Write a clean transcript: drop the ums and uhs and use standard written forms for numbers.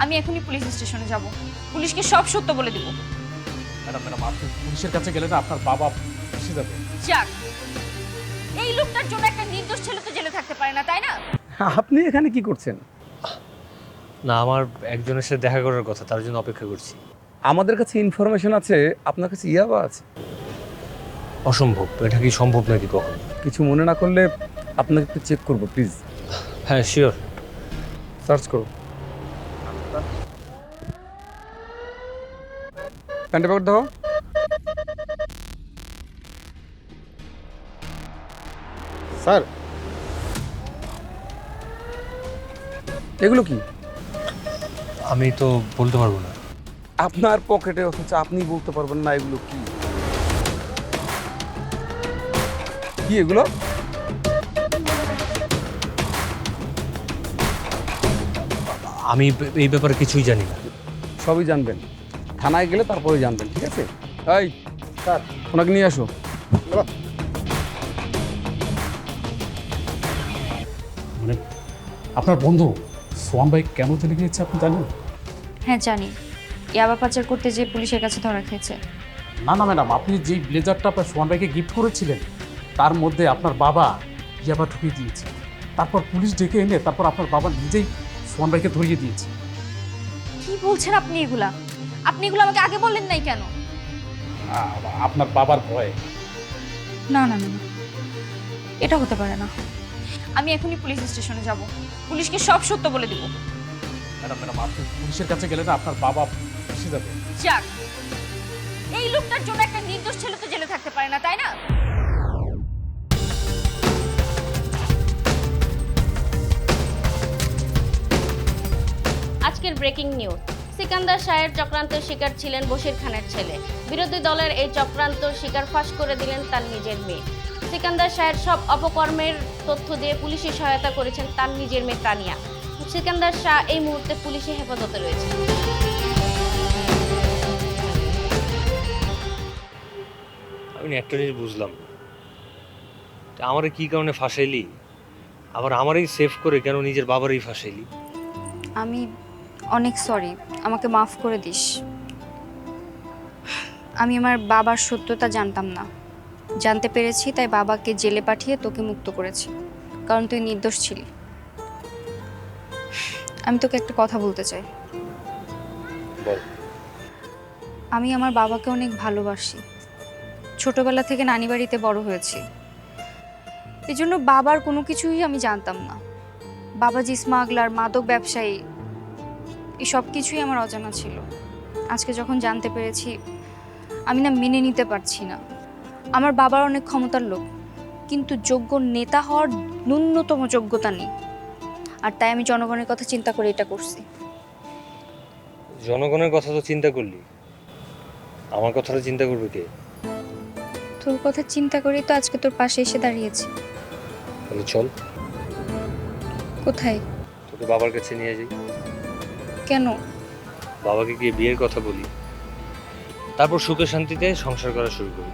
আমি এখনই পুলিশ স্টেশনে যাব, পুলিশকে সব সত্য বলে দিব। ম্যাডাম আপনি পুলিশের কাছে গেলে না আপনার বাবা ফেঁসে যাবে। যাক, এই লোকটার জন্য একটা নির্দোষ ছেলে তো জেলে থাকতে পারে না, তাই না? আপনি এখানে কি করছেন? না, আমার একজনের সাথে দেখা করার কথা, তার জন্য অপেক্ষা করছি। আমাদের কাছে ইনফরমেশন আছে আপনার কাছে ইয়াবা আছে। অসম্ভব, এটা কি সম্ভব নাকি কখন? কিছু মনে না করলে আপনাকে একটু চেক করবো প্লিজ। হ্যাঁ শিওর। সার্চ করো। প্যান্টের পকেট দাও। স্যার, এগুলো কি? আমি তো বলতে পারবো না। আপনার পকেটে, অথচ আপনি বলতে পারবেন না এগুলো কি? কি এগুলো? আমি এই ব্যাপারে কিছুই জানি না। সবই জানবেন, থানায় গেলে তারপরে জানবেন, ঠিক আছে? এই স্যার, ওনাকে নিয়ে আসো। মানে আপনার বন্ধু সোহান ভাই কেন চলে গিয়েছে আপনি জানেন? হ্যাঁ জানি, ইয়াবা পাচার করতে যে পুলিশের কাছে ধরা খেয়েছে। না না ম্যাডাম, আপনি যেই ব্লেজারটা আপনার সোহান ভাইকে গিফট করেছিলেন তার মধ্যে আপনার বাবা ইয়াবা ঢুকিয়ে দিয়েছে। তারপর পুলিশ ডেকে এনে তারপর আপনার বাবা নিজেই সোহান ভাইকে ধরিয়ে দিয়েছে। কি বলছেন আপনি এগুলা? আপনি এগুলো আমাকে আগে বললেন নাই কেন? আপনার বাবার ভয়ে। না না না না, এটা হতে পারে না। আমি এখনই পুলিশ স্টেশনে যাব, পুলিশকে সব সত্য বলে দিব। ম্যাডাম আপনি পুলিশের কাছে গেলে না আপনার বাবা ফেঁসে যাবে। যাক, এই লোকটার জন্য একটা নির্দোষ ছেলে তো জেলে থাকতে পারে না, তাই না? আজকের ব্রেকিং নিউজ, সিকান্দার শাহের চক্রান্তের শিকার ছিলেন বশির খানের ছেলে। বিরোধী দলের এই চক্রান্ত শিকার ফাঁস করে দিলেন তার নিজের মেয়ে। সিকান্দার শাহের সব অপকর্মের তথ্য দিয়ে পুলিশে সহায়তা করেছেন তার নিজের মেয়ে তানিয়া। সিকান্দার শাহ এই মুহূর্তে পুলিশের হেফাজতে রয়েছে। আমি একটা জিনিস বুঝলাম না, আমারে কি কারণে ফাঁসাইলি, আবার আমারই সেভ করে কেন নিজের বাবারই ফাঁসাইলি? আমি অনেক সরি, আমাকে মাফ করে দিস। আমি আমার বাবার সত্যতা জানতাম না, জানতে পেরেছি তাই বাবাকে জেলে পাঠিয়ে তোকে মুক্ত করেছি, কারণ তুই নির্দোষ ছিলি। আমি তোকে একটা কথা বলতে চাই। বল। আমি আমার বাবাকে অনেক ভালোবাসি, ছোটবেলা থেকে নানি বাড়িতে বড় হয়েছি। এই জন্য বাবার কোনো কিছুই আমি জানতাম না। বাবা যে স্মাগলার, মাদক ব্যবসায়ী, এই সব কিছুই আমার অজানা ছিল। আজকে যখন জানতে পেরেছি, আমি না মেনে নিতে পারছি না। আমার বাবার অনেক ক্ষমতার লোক, কিন্তু যোগ্য নেতা হওয়ার ন্যূনতম যোগ্যতা নেই। আর তাই আমি জনগণের কথা চিন্তা করে এটা করছি। জনগণের কথা তো চিন্তা করলি, আমার কথাটা চিন্তা করবে কে? তোর কথা চিন্তা করেই তো আজকে তোর পাশে এসে দাঁড়িয়েছি। তাহলে চল, কোথায়? তোকে বাবার কাছে নিয়ে যাই। কেন? বাবাকে গিয়ে বিয়ের কথা বলি, তারপর সুখে শান্তিতে সংসার করা শুরু করি।